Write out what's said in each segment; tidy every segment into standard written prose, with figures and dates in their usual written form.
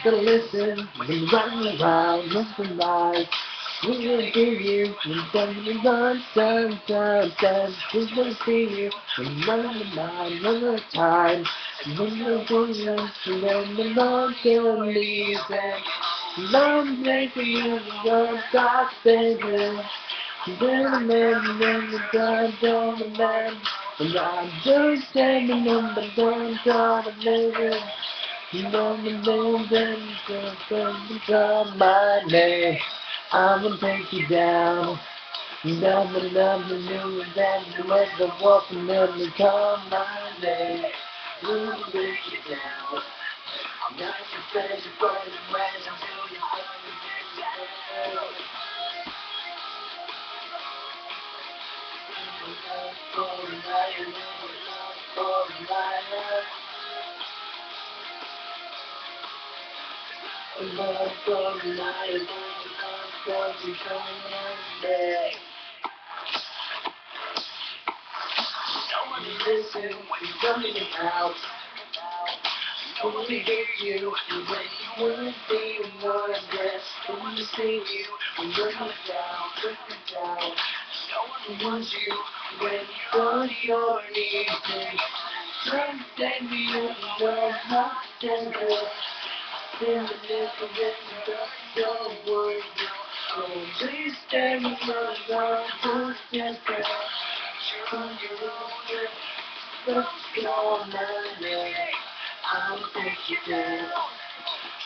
Gonna listen when you run around, nothing like. We will give you when dun dun dun dun. We will see you when you run around another time. When you're going to when the Lord will leave them. Love making you the God baby. Then a man, then the God, then the man. And I'm just standing on the dun baby. You know the name, then call my name. I will take you down. Love me, then you let the walk and let me call my name. We will take you down. I'm not just saying for the way until you finally get down. For the night, for the night. Love for the night, love for the Sunday. Listen when you're coming out. I want to hear you when you wouldn't be in your dress. I want to see you when you're coming down. No one wants you when you're on your knees. Don't take me in your hot temper. In the little bit of your words. Oh, please stay with my love, who's different. On your own, let's call my name. I'll take you down.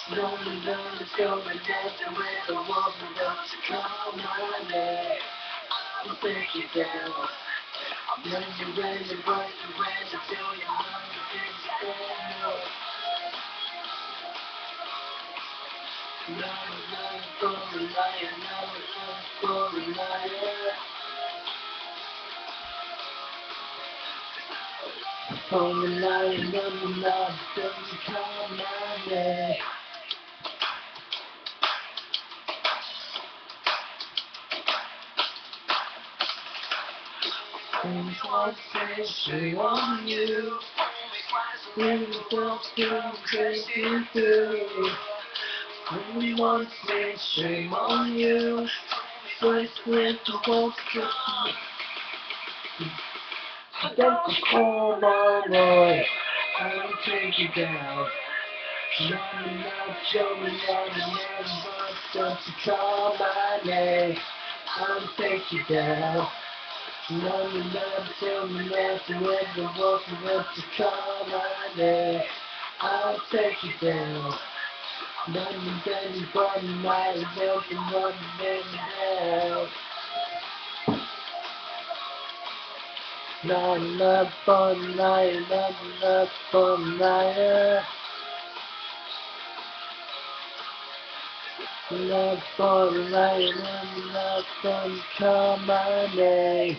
Slowly love is going down with the woman wants to call my name. I'll take you down. When you're ready, break the range until you know the things you don't know. Love for a liar, love for a liar. For a liar, love doesn't call my name. And shame on you. When you don't feel crazy through. When we want to say shame on you. First with the whole don't call my boy. I'll take you down. Not showing on the man, but don't you call my name. I'll take you down. Love, tell me nothing when the wolf wants to call my name. I'll take you down. Nothing that you brought me night is open up and let me down. Not enough for the night, not enough for the night. Love for the night, not enough for the call my name.